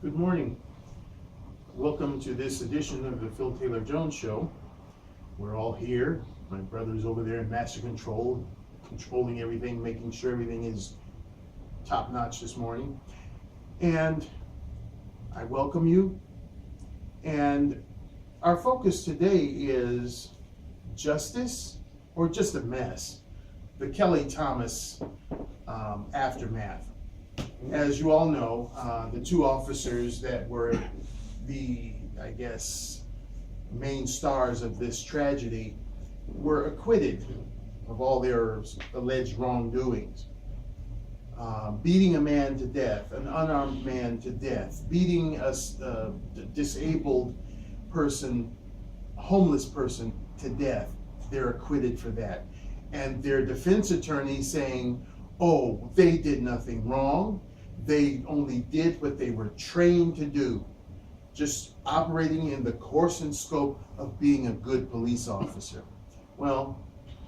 Good morning. Welcome to this edition of the Phil Taylor Jones Show. We're all here. My brother's over there in master control, controlling everything, making sure everything is top notch this morning. And I welcome you. And our focus today is justice or just a mess. The Kelly Thomas aftermath. As you all know, the two officers that were the, main stars of this tragedy were acquitted of all their alleged wrongdoings. Beating a man to death, an unarmed man to death, beating a disabled person, a homeless person to death. They're acquitted for that. And their defense attorney saying, oh, they did nothing wrong. They only did what they were trained to do, just operating in the course and scope of being a good police officer. Well,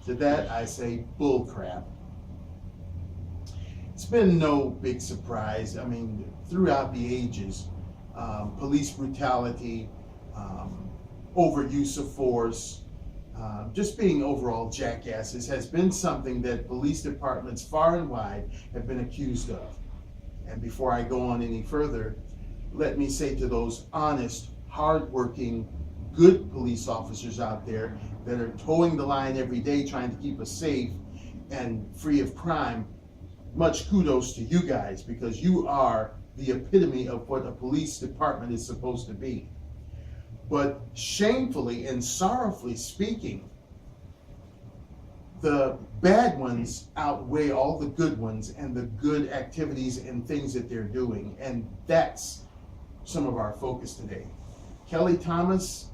to that I say bull crap. It's been no big surprise. I mean, throughout the ages, police brutality, overuse of force, just being overall jackasses has been something that police departments far and wide have been accused of. And before I go on any further, let me say to those honest, hardworking, good police officers out there that are towing the line every day trying to keep us safe and free of crime, much kudos to you guys, because you are the epitome of what a police department is supposed to be. But shamefully and sorrowfully speaking, the bad ones outweigh all the good ones and the good activities and things that they're doing. And that's some of our focus today. Kelly Thomas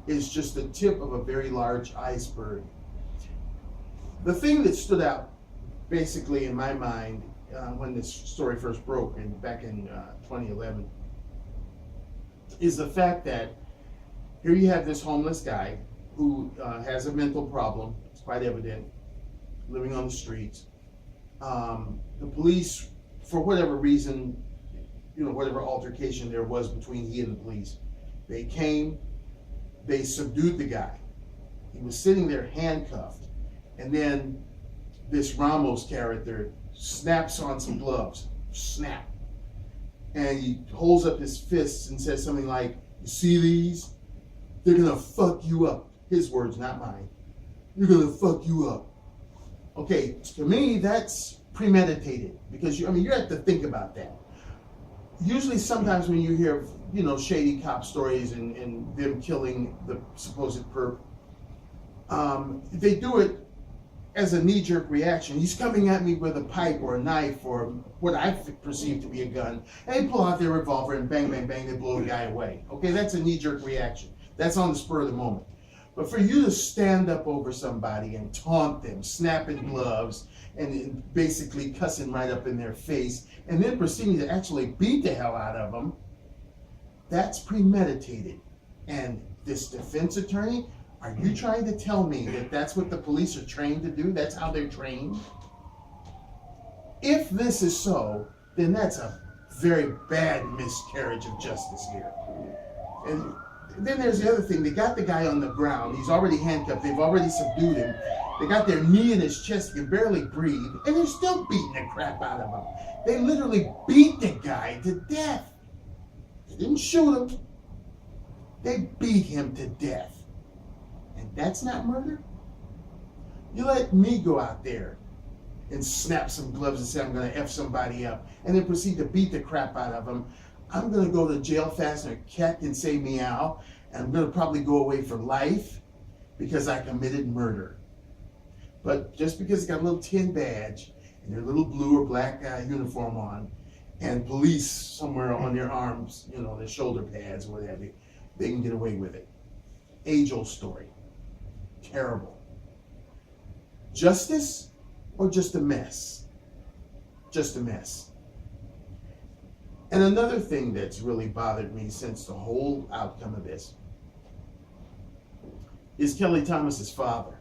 is just the tip of a very large iceberg. The thing that stood out basically in my mind when this story first broke back in 2011 is the fact that here you have this homeless guy who has a mental problem. It's quite evident, living on the streets. The police, for whatever reason, whatever altercation there was between he and the police, they came, they subdued the guy. He was sitting there handcuffed, and then this Ramos character snaps on some gloves, snap, and he holds up his fists and says something like, "You see these? They're gonna fuck you up." His words, not mine. "You're gonna fuck you up." Okay, to me, that's premeditated, because you have to think about that. Usually, sometimes when you hear, shady cop stories and them killing the supposed perp, they do it as a knee-jerk reaction. He's coming at me with a pipe or a knife or what I perceive to be a gun, and they pull out their revolver and bang, bang, bang, they blow the guy away. Okay, that's a knee-jerk reaction. That's on the spur of the moment. But for you to stand up over somebody and taunt them, snapping gloves, and basically cussing right up in their face, and then proceeding to actually beat the hell out of them, that's premeditated. And this defense attorney, are you trying to tell me that that's what the police are trained to do? That's how they're trained? If this is so, then that's a very bad miscarriage of justice here. And then there's the other thing. They got the guy on the ground. He's already handcuffed. They've already subdued him. They got their knee in his chest. He can barely breathe. And they're still beating the crap out of him. They literally beat the guy to death. They didn't shoot him. They beat him to death. And that's not murder? You let me go out there and snap some gloves and say I'm going to F somebody up and then proceed to beat the crap out of them. I'm going to go to jail fast, and a cat can say meow, and I'm going to probably go away for life because I committed murder. But just because it's got a little tin badge and their little blue or black uniform on, and police somewhere on their arms, their shoulder pads or what have you, they can get away with it. Age-old story. Terrible. Justice or just a mess? Just a mess. And another thing that's really bothered me since the whole outcome of this is Kelly Thomas's father.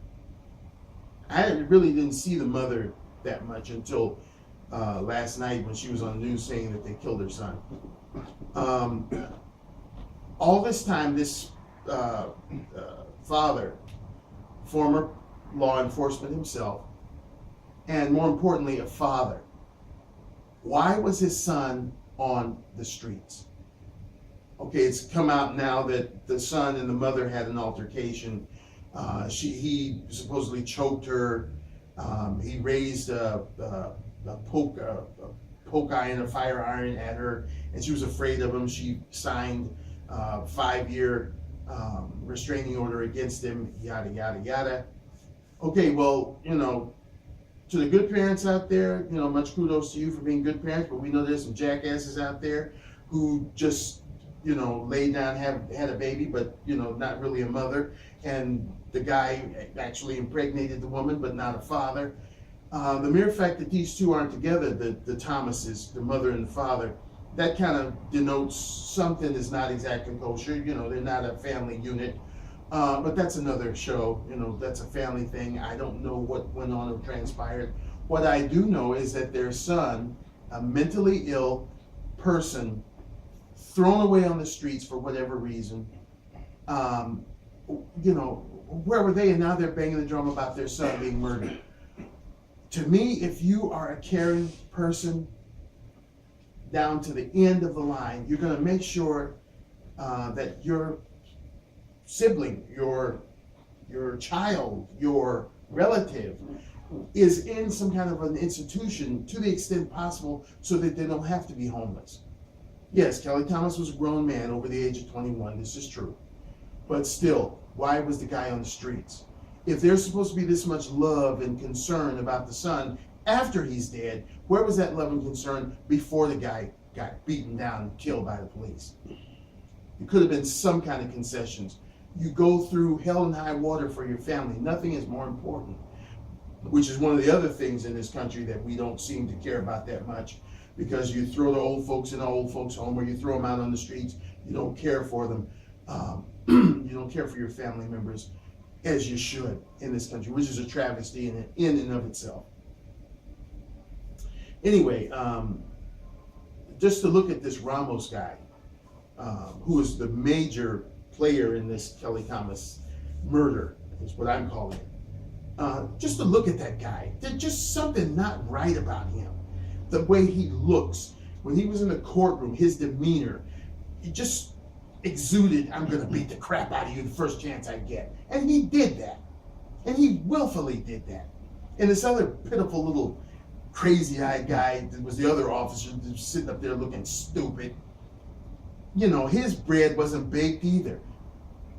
I really didn't see the mother that much until last night when she was on the news saying that they killed her son. Um, all this time, this father, former law enforcement himself, and more importantly, a father, why was his son on the streets? Okay, it's come out now that the son and the mother had an altercation. He supposedly choked her. He raised a poke iron, a fire iron at her, and she was afraid of him. She signed a 5-year restraining order against him, yada, yada, yada. Okay, well, to the good parents out there, much kudos to you for being good parents, but we know there's some jackasses out there who just, laid down, had a baby, but, not really a mother. And the guy actually impregnated the woman, but not a father. The mere fact that these two aren't together, the Thomases, the mother and the father, that kind of denotes something is not exactly kosher. They're not a family unit. But that's another show. That's a family thing. I don't know what went on or transpired. What I do know is that their son, a mentally ill person, thrown away on the streets for whatever reason, where were they? And now they're banging the drum about their son being murdered. To me, if you are a caring person down to the end of the line, you're going to make sure that your sibling, your child, your relative is in some kind of an institution to the extent possible so that they don't have to be homeless. Yes, Kelly Thomas was a grown man over the age of 21. This is true. But still, why was the guy on the streets? If there's supposed to be this much love and concern about the son after he's dead, where was that love and concern before the guy got beaten down and killed by the police? There could have been some kind of concessions. You go through hell and high water for your family. Nothing is more important, which is one of the other things in this country that we don't seem to care about that much, because you throw the old folks in an old folks home, or you throw them out on the streets. You don't care for them. You don't care for your family members as you should in this country, which is a travesty in and of itself. Anyway, just to look at this Ramos guy, who is the major player in this Kelly Thomas murder, is what I'm calling it. Just to look at that guy, there's just something not right about him. The way he looks, when he was in the courtroom, his demeanor, he just exuded, I'm going to beat the crap out of you the first chance I get. And he did that. And he willfully did that. And this other pitiful little crazy-eyed guy that was the other officer sitting up there looking stupid, his bread wasn't baked either.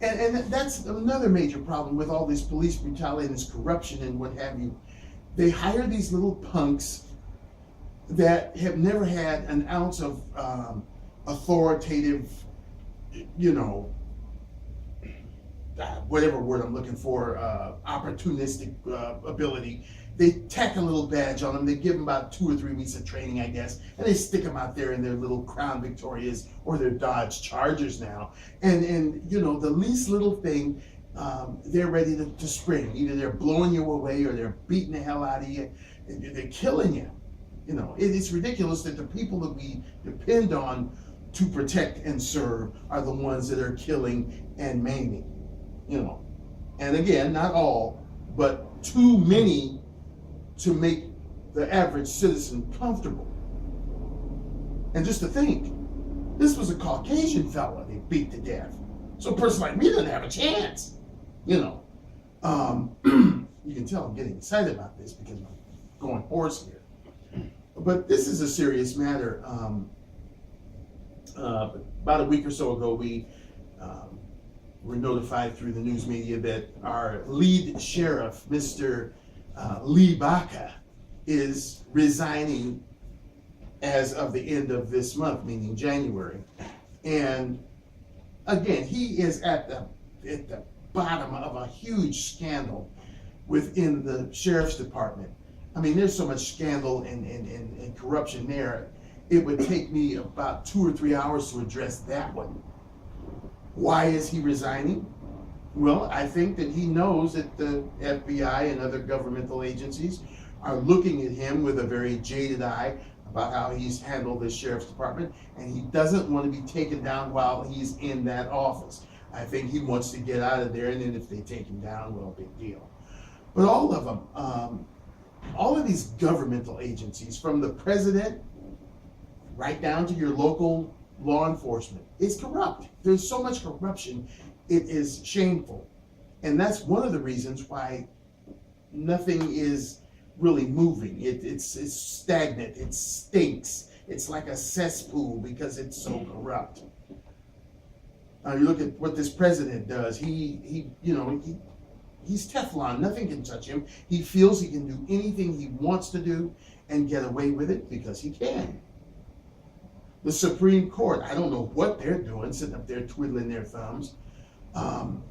And that's another major problem with all this police brutality and this corruption and what have you. They hire these little punks that have never had an ounce of authoritative, whatever word I'm looking for, opportunistic ability. They tack a little badge on them. They give them about 2 or 3 weeks of training, I guess, and they stick them out there in their little Crown Victorias or their Dodge Chargers now. And the least little thing, they're ready to spring. Either they're blowing you away or they're beating the hell out of you. They're killing you. It's ridiculous that the people that we depend on to protect and serve are the ones that are killing and maiming. And again, not all, but too many to make the average citizen comfortable. And just to think, this was a Caucasian fella they beat to death. So a person like me doesn't have a chance. You can tell I'm getting excited about this because I'm going hoarse here. But this is a serious matter. About a week or so ago, we were notified through the news media that our lead sheriff, Mr. Lee Baca, is resigning as of the end of this month, meaning January. And again, he is at the bottom of a huge scandal within the sheriff's department. I mean, there's so much scandal and corruption there. It would take me about 2 or 3 hours to address that one. Why is he resigning? Well, I think that he knows that the FBI and other governmental agencies are looking at him with a very jaded eye about how he's handled the sheriff's department, and he doesn't want to be taken down while he's in that office. I think he wants to get out of there, and then if they take him down, well, big deal. But all of them, all of these governmental agencies, from the president right down to your local law enforcement, is corrupt. There's so much corruption, it is shameful. And that's one of the reasons why nothing is really moving. It's stagnant, it stinks. It's like a cesspool because it's so corrupt. You look at what this president does. He's Teflon. Nothing can touch him. He feels he can do anything he wants to do and get away with it because he can. The Supreme Court, I don't know what they're doing, sitting up there twiddling their thumbs.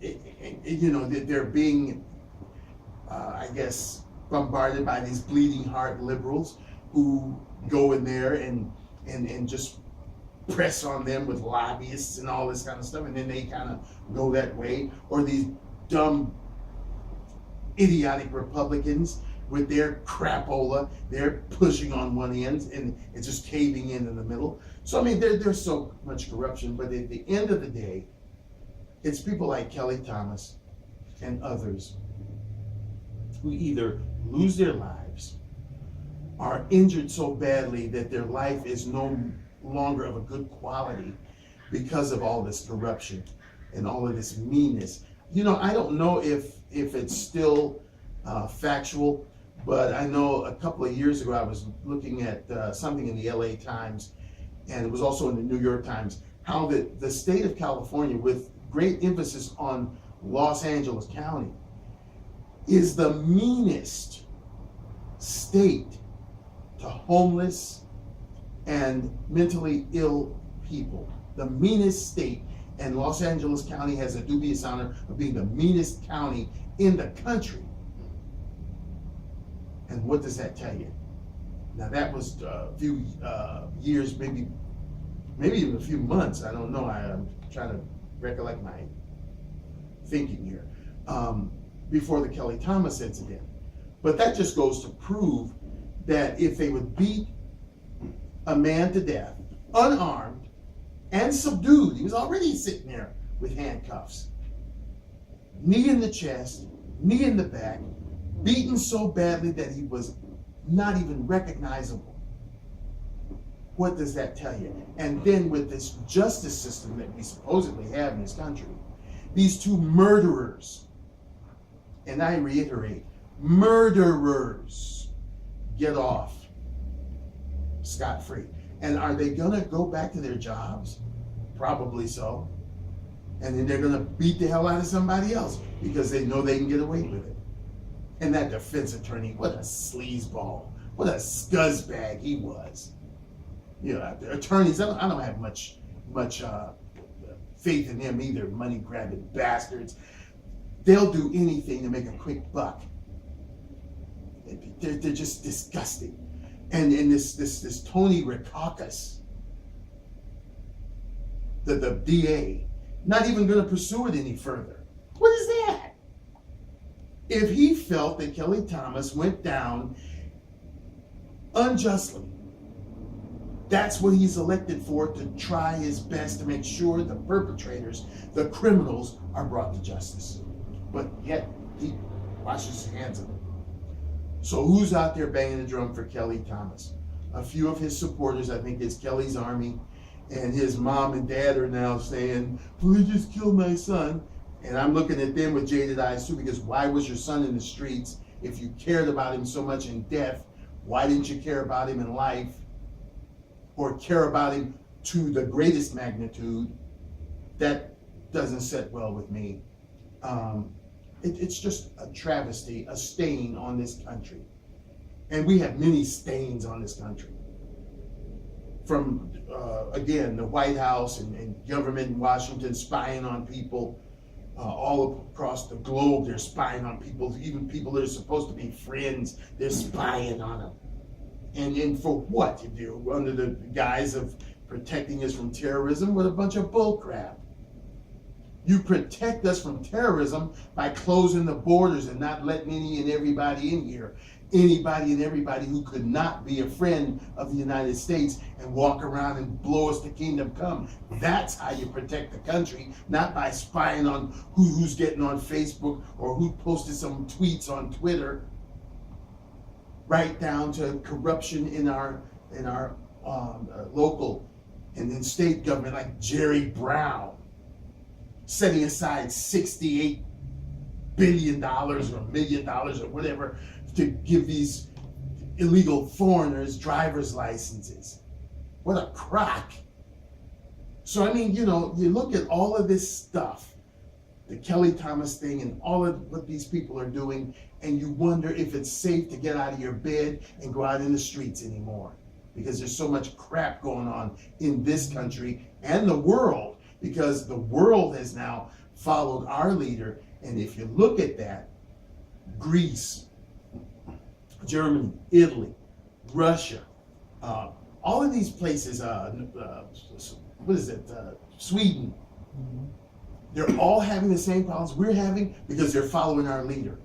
They're being, I guess, bombarded by these bleeding heart liberals who go in there and just press on them with lobbyists and all this kind of stuff, and then they kind of go that way. Or these dumb, idiotic Republicans with their crapola, they're pushing on one end and it's just caving in the middle. So I mean, there's so much corruption, but at the end of the day, it's people like Kelly Thomas and others who either lose their lives, are injured so badly that their life is no longer of a good quality because of all this corruption and all of this meanness. I don't know if it's still factual, but I know a couple of years ago I was looking at something in the LA Times, and it was also in the New York Times, how the state of California, with great emphasis on Los Angeles County, is the meanest state to homeless and mentally ill people. The meanest state, and Los Angeles County has a dubious honor of being the meanest county in the country. And what does that tell you? Now that was a few years, maybe even a few months. I don't know. I'm trying to recollect my thinking here. Before the Kelly Thomas incident. But that just goes to prove that if they would beat a man to death, unarmed and subdued, he was already sitting there with handcuffs, knee in the chest, knee in the back, beaten so badly that he was not even recognizable. What does that tell you? And then with this justice system that we supposedly have in this country, these two murderers, and I reiterate, murderers get off scot-free. And are they gonna go back to their jobs? Probably so. And then they're gonna beat the hell out of somebody else because they know they can get away with it. And that defense attorney, what a sleazeball, what a scuzzbag he was. The attorneys, I don't have much faith in them either, money-grabbing bastards. They'll do anything to make a quick buck. They're just disgusting. And this Tony Rackauckus, the DA, not even going to pursue it any further. What is that? If he felt that Kelly Thomas went down unjustly, that's what he's elected for, to try his best to make sure the perpetrators, the criminals, are brought to justice. But yet, he washes his hands of it. So who's out there banging the drum for Kelly Thomas? A few of his supporters, I think it's Kelly's Army, and his mom and dad are now saying, well, they just killed my son. And I'm looking at them with jaded eyes too, because why was your son in the streets? If you cared about him so much in death, why didn't you care about him in life? Or care about him to the greatest magnitude? That doesn't sit well with me. It's just a travesty, a stain on this country. And we have many stains on this country. From, again, the White House and government in Washington spying on people all across the globe. They're spying on people, even people that are supposed to be friends, they're spying on them. And for what? Under the guise of protecting us from terrorism? What a bunch of bull crap. You protect us from terrorism by closing the borders and not letting any and everybody in here. anybody and everybody who could not be a friend of the United States and walk around and blow us to kingdom come. That's how you protect the country, not by spying on who's getting on Facebook or who posted some tweets on Twitter, right down to corruption in our local and then state government, like Jerry Brown, setting aside $68 billion or $1 million or whatever to give these illegal foreigners driver's licenses. What a crock. So, I mean, you know, you look at all of this stuff, the Kelly Thomas thing and all of what these people are doing, and you wonder if it's safe to get out of your bed and go out in the streets anymore, because there's so much crap going on in this country and the world, because the world has now followed our leader. And if you look at that, Greece, Germany, Italy, Russia, all of these places, Sweden, they're all having the same problems we're having because they're following our leader,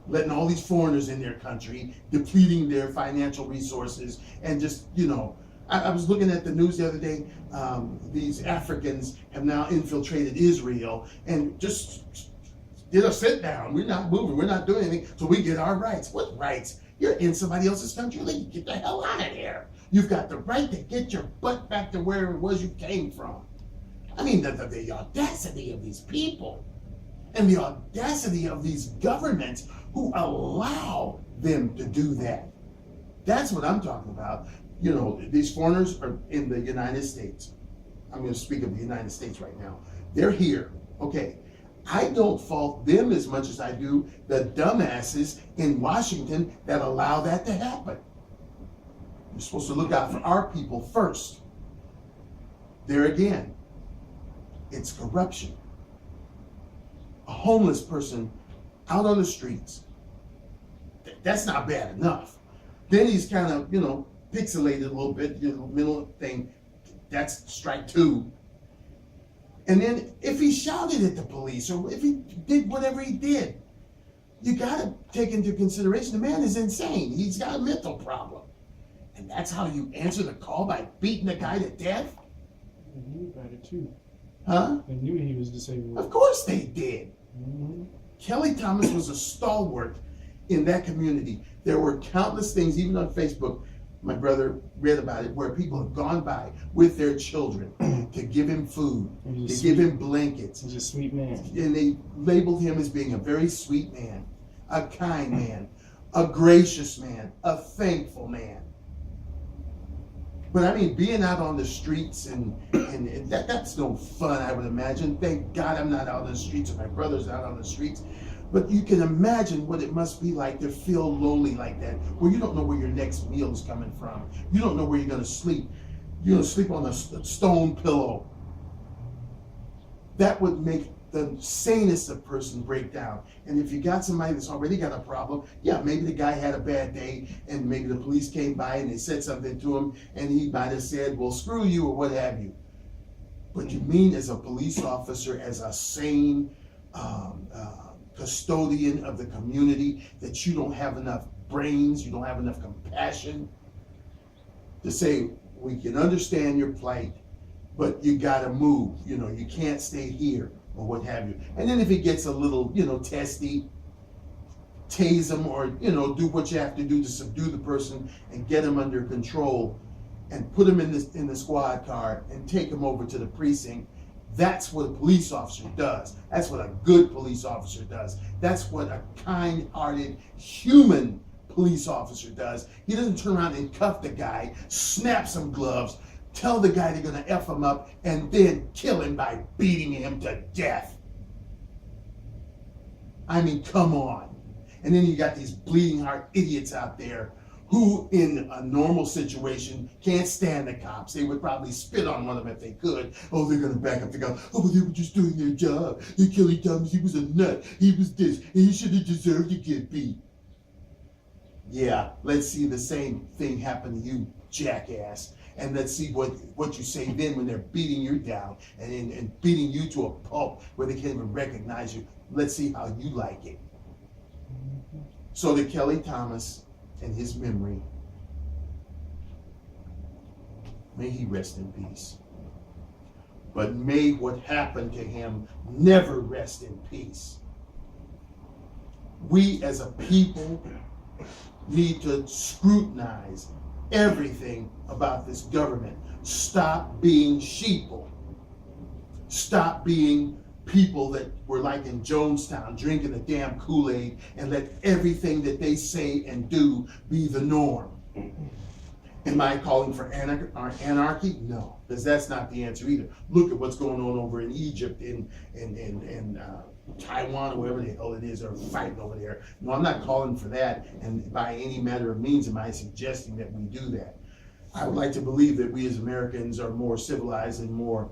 letting all these foreigners in their country, depleting their financial resources, and just, you know, I was looking at the news the other day. These Africans have now infiltrated Israel and just did a sit down. We're not moving. We're not doing anything. So we get our rights. What rights? You're in somebody else's country. Get the hell out of there. You've got the right to get your butt back to where it was you came from. I mean, the audacity of these people and the audacity of these governments who allow them to do that. That's what I'm talking about. You know, these foreigners are in the United States. I'm going to speak of the United States right now. They're here. Okay. I don't fault them as much as I do the dumbasses in Washington that allow that to happen. You're supposed to look out for our people first. There again, it's corruption. A homeless person out on the streets, that's not bad enough. Then he's kind of, you know, pixelated a little bit, you know, middle thing, that's strike two. And then if he shouted at the police or if he did whatever he did, you got to take into consideration the man is insane. He's got a mental problem. And that's how you answer the call, by beating the guy to death? They knew about it too. Huh? They knew he was disabled. Of course they did. Mm-hmm. Kelly Thomas was a stalwart in that community. There were countless things, even on Facebook, my brother read about it, where people have gone by with their children to give him food, to give him blankets. He's a sweet man. And they labeled him as being a very sweet man, a kind man, a gracious man, a thankful man. But I mean, being out on the streets and that's no fun, I would imagine. Thank God I'm not out on the streets, or my brother's out on the streets. But you can imagine what it must be like to feel lonely like that, where you don't know where your next meal is coming from. You don't know where you're going to sleep. You're going to sleep on a stone pillow. That would make the sanest of person break down. And if you got somebody that's already got a problem, yeah, maybe the guy had a bad day and maybe the police came by and they said something to him and he might have said, well, screw you or what have you. But you mean as a police officer, as a sane custodian of the community, that you don't have enough brains, you don't have enough compassion to say, we can understand your plight, but you gotta move, you know, you can't stay here or what have you. And then if it gets a little, you know, testy, tase them or, you know, do what you have to do to subdue the person and get them under control and put them in the squad car and take them over to the precinct. That's what a police officer does. That's what a good police officer does. That's what a kind-hearted, human police officer does. He doesn't turn around and cuff the guy, snap some gloves, tell the guy they're going to F him up, and then kill him by beating him to death. I mean, come on. And then you got these bleeding heart idiots out there who in a normal situation can't stand the cops. They would probably spit on one of them if they could. Oh, they're gonna back up the guy. Oh, but they were just doing their job. And Kelly Thomas, he was a nut. He was this, and he should have deserved to get beat. Yeah, let's see the same thing happen to you, jackass. And let's see what you say then when they're beating you down and beating you to a pulp where they can't even recognize you. Let's see how you like it. So that Kelly Thomas and his memory, may he rest in peace. But may what happened to him never rest in peace. We as a people need to scrutinize everything about this government. Stop being sheeple. Stop being people that were like in Jonestown drinking the damn Kool-Aid and let everything that they say and do be the norm. Am I calling for anarchy? No, because that's not the answer either. Look at what's going on over in Egypt, in Taiwan, or wherever the hell it is, they're fighting over there. No, I'm not calling for that, and by any manner of means am I suggesting that we do that. I would like to believe that we as Americans are more civilized and more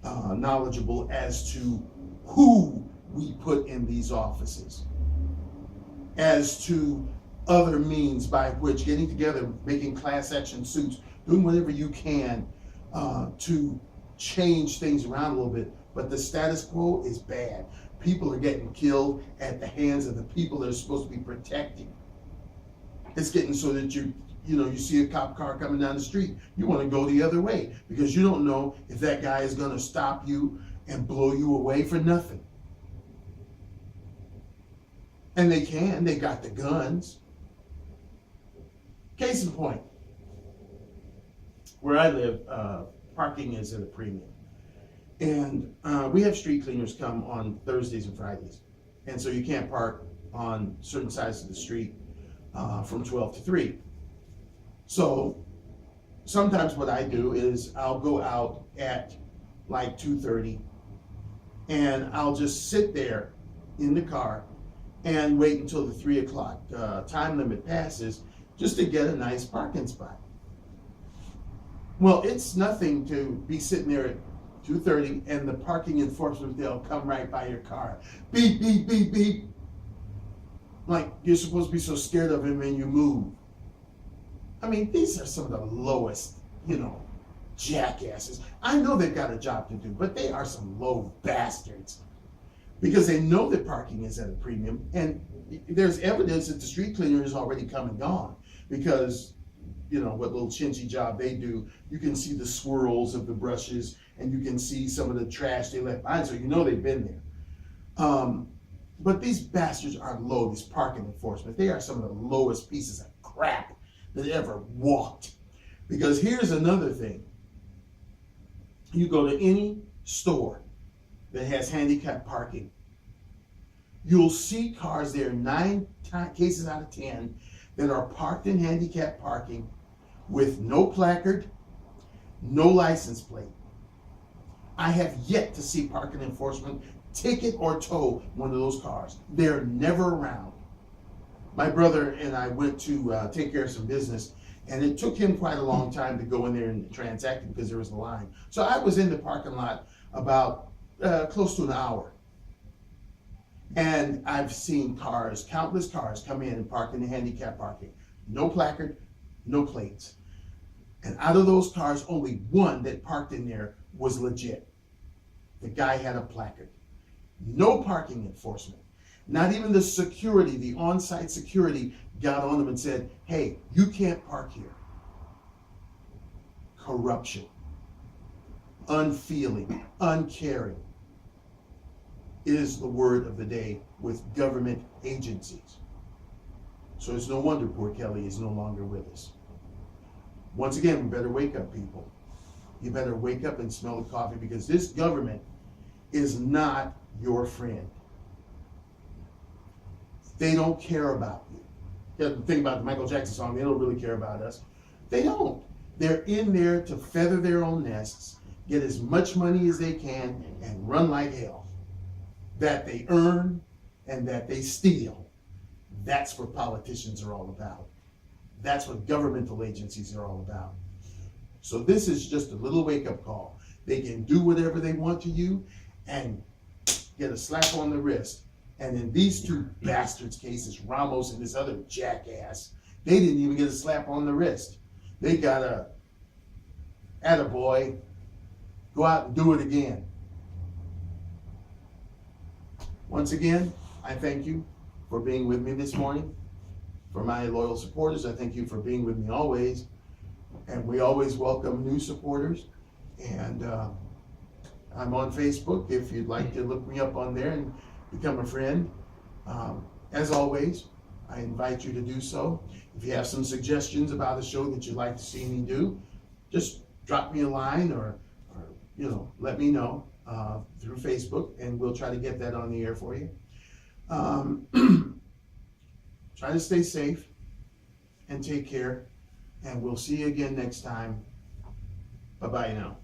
knowledgeable as to who we put in these offices, as to other means by which getting together, making class action suits, doing whatever you can to change things around a little bit. But the status quo is bad. People are getting killed at the hands of the people they're supposed to be protecting. It's getting so that you see a cop car coming down the street, you want to go the other way because you don't know if that guy is going to stop you and blow you away for nothing. And they got the guns. Case in point, where I live, parking is at a premium. And we have street cleaners come on Thursdays and Fridays. And so you can't park on certain sides of the street from 12 to 3. So sometimes what I do is I'll go out at like 2:30 and I'll just sit there in the car and wait until the 3 o'clock time limit passes just to get a nice parking spot. Well, it's nothing to be sitting there at 2:30 and the parking enforcement, they'll come right by your car. Beep, beep, beep, beep. Like you're supposed to be so scared of him and you move. I mean, these are some of the lowest, jackasses. I know they've got a job to do, but they are some low bastards because they know that parking is at a premium, and there's evidence that the street cleaner is already come and gone because, what little chinchy job they do, you can see the swirls of the brushes and you can see some of the trash they left behind, so they've been there. But these bastards are low, these parking enforcement. They are some of the lowest pieces of crap that ever walked. Because here's another thing. You go to any store that has handicap parking, you'll see cars there 9 cases out of 10 that are parked in handicap parking with no placard, no license plate. I have yet to see parking enforcement ticket or tow one of those cars. They're never around. My brother and I went to take care of some business, and it took him quite a long time to go in there and transact it because there was a line. So I was in the parking lot about close to an hour. And I've seen countless cars come in and park in the handicap parking. No placard, no plates. And out of those cars, only one that parked in there was legit. The guy had a placard. No parking enforcement. Not even the security, the on-site security got on them and said, hey, you can't park here. Corruption. Unfeeling, uncaring is the word of the day with government agencies. So it's no wonder poor Kelly is no longer with us. Once again, we better wake up, people. You better wake up and smell the coffee because this government is not your friend. They don't care about you. You have to think about the Michael Jackson song, they don't really care about us. They don't. They're in there to feather their own nests, get as much money as they can, and run like hell. That they earn and that they steal. That's what politicians are all about. That's what governmental agencies are all about. So this is just a little wake-up call. They can do whatever they want to you and get a slap on the wrist. And in these two bastards' cases, Ramos and this other jackass, they didn't even get a slap on the wrist. They got a attaboy, go out and do it again. Once again, I thank you for being with me this morning. For my loyal supporters, I thank you for being with me always. And we always welcome new supporters. And I'm on Facebook if you'd like to look me up on there and become a friend. As always, I invite you to do so. If you have some suggestions about a show that you'd like to see me do, just drop me a line or let me know through Facebook, and we'll try to get that on the air for you. Try to stay safe and take care, and we'll see you again next time. Bye-bye now.